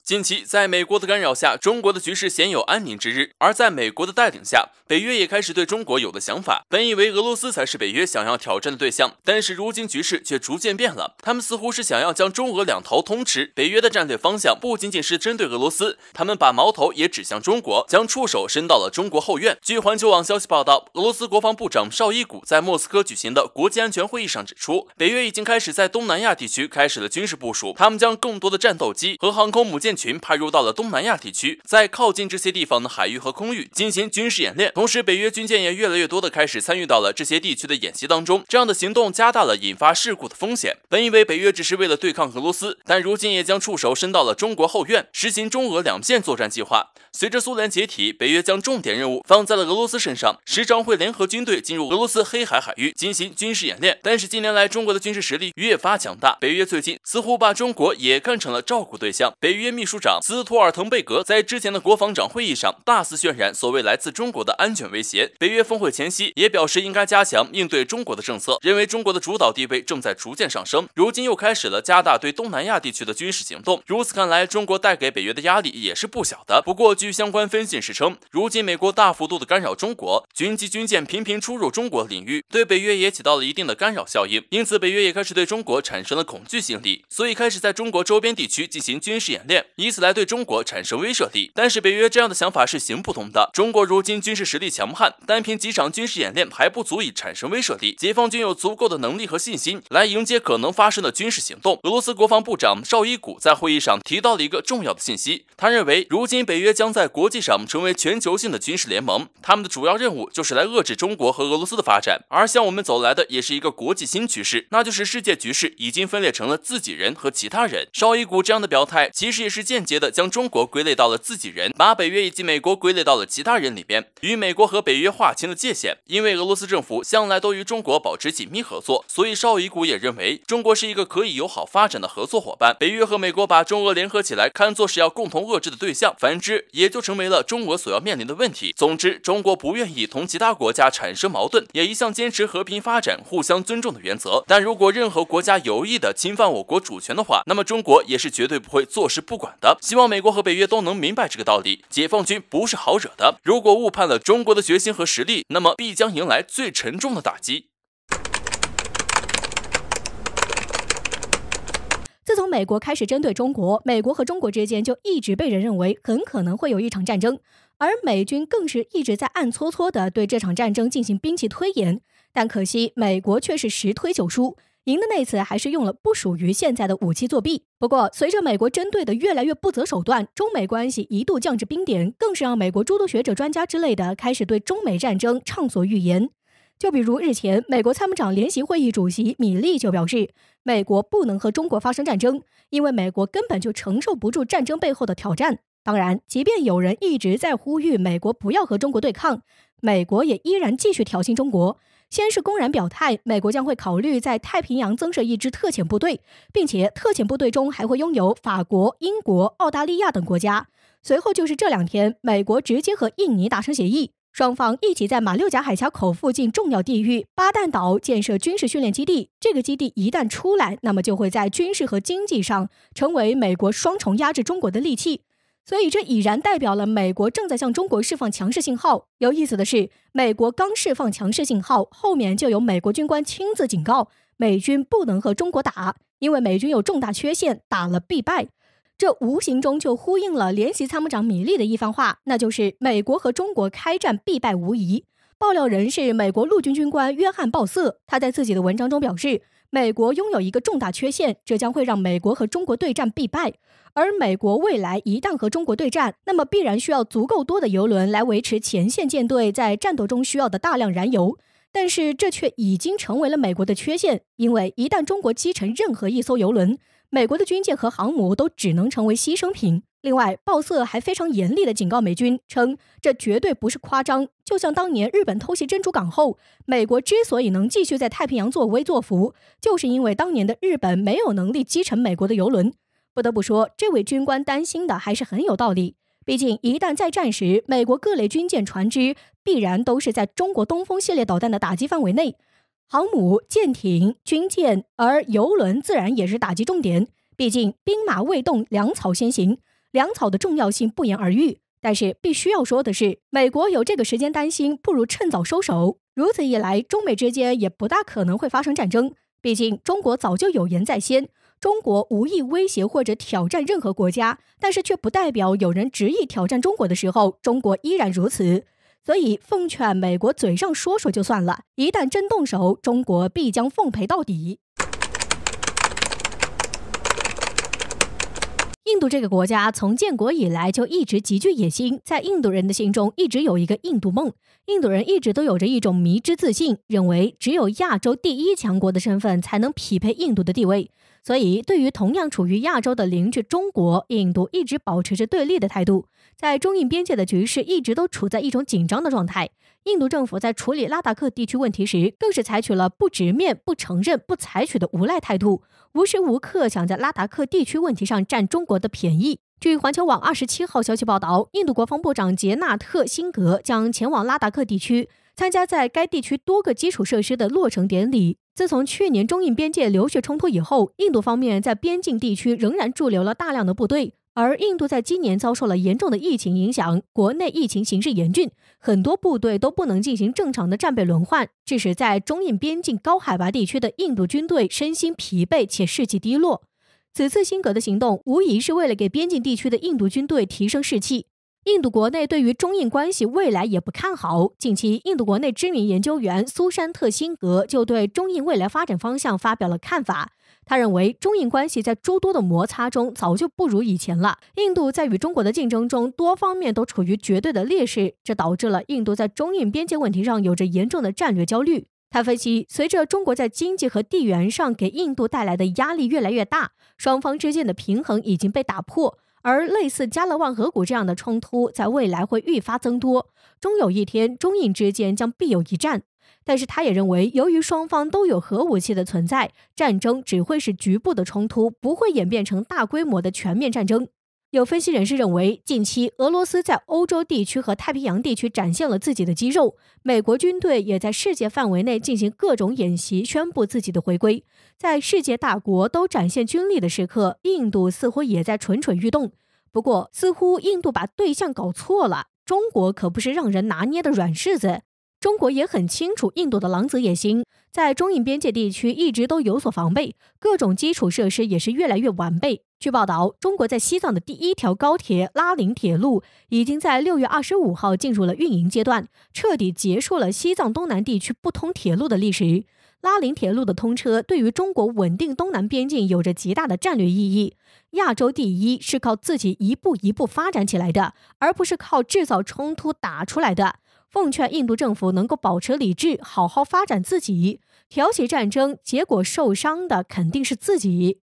近期，在美国的干扰下，中国的局势鲜有安宁之日。而在美国的带领下，北约也开始对中国有了想法。本以为俄罗斯才是北约想要挑战的对象，但是如今局势却逐渐变了。他们似乎是想要将中俄两头通吃。北约的战略方向不仅仅是针对俄罗斯，他们把矛头也指向中国，将触手伸到了中国后院。据环球网消息报道，俄罗斯国防部长绍伊古在莫斯科举行的国际安全会议上指出，北约已经开始在东南亚地区开始了军事部署，他们将更多的战斗机和航空母舰群派入到了东南亚地区，在靠近这些地方的海域和空域进行军事演练。同时，北约军舰也越来越多的开始参与到了这些地区的演习当中。这样的行动加大了引发事故的风险。本以为北约只是为了对抗俄罗斯，但如今也将触手伸到了中国后院，实行中俄两线作战计划。随着苏联解体，北约将重点任务放在了俄罗斯身上，时常会联合军队进入俄罗斯黑海海域进行军事演练。但是近年来，中国的军事实力越发强大，北约最近似乎把中国也看成了照顾对象。北约秘书长斯托尔滕贝格在之前的国防长会议上大肆渲染所谓来自中国的安全威胁。北约峰会前夕也表示应该加强应对中国的政策，认为中国的主导地位正在逐渐上升。如今又开始了加大对东南亚地区的军事行动，如此看来，中国带给北约的压力也是不小的。不过，据相关分析师称，如今美国大幅度的干扰中国，军机军舰频频出入中国领域，对北约也起到了一定的干扰效应。因此，北约也开始对中国产生了恐惧心理，所以开始在中国周边地区进行军事演练，以此来对中国产生威慑力。但是，北约这样的想法是行不通的。中国如今军事实力强悍，单凭几场军事演练还不足以产生威慑力。解放军有足够的能力和信心来迎接可能发生的军事行动。俄罗斯国防部长绍伊古在会议上提到了一个重要的信息，他认为，如今北约将在国际上成为全球性的军事联盟，他们的主要任务就是来遏制中国和俄罗斯的发展。而向我们走来的也是一个国际新趋势，那就是世界局势已经分裂成了自己人和其他人。绍伊古这样的表态，其实也是间接的将中国归类到了自己人，把北约以及美国归类到了其他人里边，与美国和北约划清了界限。因为俄罗斯政府向来都与中国保持紧密合作，所以绍伊古也认为中国是一个可以友好发展的合作伙伴。北约和美国把中俄联合起来看作是要共同遏制的对象，反之也就成为了中俄所要面临的问题。总之，中国不愿意同其他国家产生矛盾，也一向坚持和平发展、互相尊重的原则。但如果任何国家有意的侵犯我国主权的话，那么中国也是绝对不会坐视不管的。希望美国和北约都能明白这个道理，解放军不是好惹的。如果误判了中国的决心和实力，那么必将迎来最沉重的打击。自从美国开始针对中国，美国和中国之间就一直被人认为很可能会有一场战争，而美军更是一直在暗搓搓地对这场战争进行兵器推演。但可惜，美国却是10推9输，赢的那次还是用了不属于现在的武器作弊。不过，随着美国针对的越来越不择手段，中美关系一度降至冰点，更是让美国诸多学者、专家之类的开始对中美战争畅所欲言。就比如日前，美国参谋长联席会议主席米利就表示，美国不能和中国发生战争，因为美国根本就承受不住战争背后的挑战。当然，即便有人一直在呼吁美国不要和中国对抗，美国也依然继续挑衅中国。先是公然表态，美国将会考虑在太平洋增设一支特遣部队，并且特遣部队中还会拥有法国、英国、澳大利亚等国家。随后就是这2天，美国直接和印尼达成协议，双方一起在马六甲海峡口附近重要地域巴旦岛建设军事训练基地。这个基地一旦出来，那么就会在军事和经济上成为美国双重压制中国的利器。所以这已然代表了美国正在向中国释放强势信号。有意思的是，美国刚释放强势信号，后面就有美国军官亲自警告美军不能和中国打，因为美军有重大缺陷，打了必败。这无形中就呼应了联席参谋长米利的一番话，那就是美国和中国开战必败无疑。爆料人是美国陆军军官约翰·鲍瑟，他在自己的文章中表示，美国拥有一个重大缺陷，这将会让美国和中国对战必败。而美国未来一旦和中国对战，那么必然需要足够多的油轮来维持前线舰队在战斗中需要的大量燃油。但是这却已经成为了美国的缺陷，因为一旦中国击沉任何一艘油轮，美国的军舰和航母都只能成为牺牲品。另外，鲍瑟还非常严厉地警告美军，称这绝对不是夸张。就像当年日本偷袭珍珠港后，美国之所以能继续在太平洋作威作福，就是因为当年的日本没有能力击沉美国的油轮。不得不说，这位军官担心的还是很有道理。毕竟，一旦在战时，美国各类军舰、船只必然都是在中国东风系列导弹的打击范围内，航母、舰艇、军舰，而油轮自然也是打击重点。毕竟兵马未动，粮草先行。粮草的重要性不言而喻。但是必须要说的是，美国有这个时间担心，不如趁早收手。如此一来，中美之间也不大可能会发生战争。毕竟中国早就有言在先，中国无意威胁或者挑战任何国家，但是却不代表有人执意挑战中国的时候，中国依然如此。所以奉劝美国嘴上说说就算了，一旦真动手，中国必将奉陪到底。印度这个国家从建国以来就一直极具野心，在印度人的心中一直有一个印度梦。印度人一直都有着一种迷之自信，认为只有亚洲第一强国的身份才能匹配印度的地位。所以对于同样处于亚洲的邻居中国，印度一直保持着对立的态度。在中印边界的局势一直都处在一种紧张的状态。印度政府在处理拉达克地区问题时，更是采取了不直面、不承认、不采取的无赖态度，无时无刻想在拉达克地区问题上占中国的便宜。据环球网27号消息报道，印度国防部长杰纳特·辛格将前往拉达克地区，参加在该地区多个基础设施的落成典礼。自从去年中印边界流血冲突以后，印度方面在边境地区仍然驻留了大量的部队，而印度在今年遭受了严重的疫情影响，国内疫情形势严峻，很多部队都不能进行正常的战备轮换，致使在中印边境高海拔地区的印度军队身心疲惫且士气低落。此次辛格的行动无疑是为了给边境地区的印度军队提升士气。印度国内对于中印关系未来也不看好。近期，印度国内知名研究员苏珊特·辛格就对中印未来发展方向发表了看法。他认为，中印关系在诸多的摩擦中早就不如以前了。印度在与中国的竞争中，多方面都处于绝对的劣势，这导致了印度在中印边界问题上有着严重的战略焦虑。他分析，随着中国在经济和地缘上给印度带来的压力越来越大，双方之间的平衡已经被打破。而类似加勒万河谷这样的冲突在未来会愈发增多，终有一天中印之间将必有一战。但是他也认为，由于双方都有核武器的存在，战争只会是局部的冲突，不会演变成大规模的全面战争。有分析人士认为，近期俄罗斯在欧洲地区和太平洋地区展现了自己的肌肉，美国军队也在世界范围内进行各种演习，宣布自己的回归。在世界大国都展现军力的时刻，印度似乎也在蠢蠢欲动。不过，似乎印度把对象搞错了，中国可不是让人拿捏的软柿子。中国也很清楚印度的狼子野心，在中印边界地区一直都有所防备，各种基础设施也是越来越完备。据报道，中国在西藏的第一条高铁拉林铁路已经在6月25号进入了运营阶段，彻底结束了西藏东南地区不通铁路的历史。拉林铁路的通车对于中国稳定东南边境有着极大的战略意义。亚洲第一是靠自己一步一步发展起来的，而不是靠制造冲突打出来的。奉劝印度政府能够保持理智，好好发展自己。挑起战争，结果受伤的肯定是自己。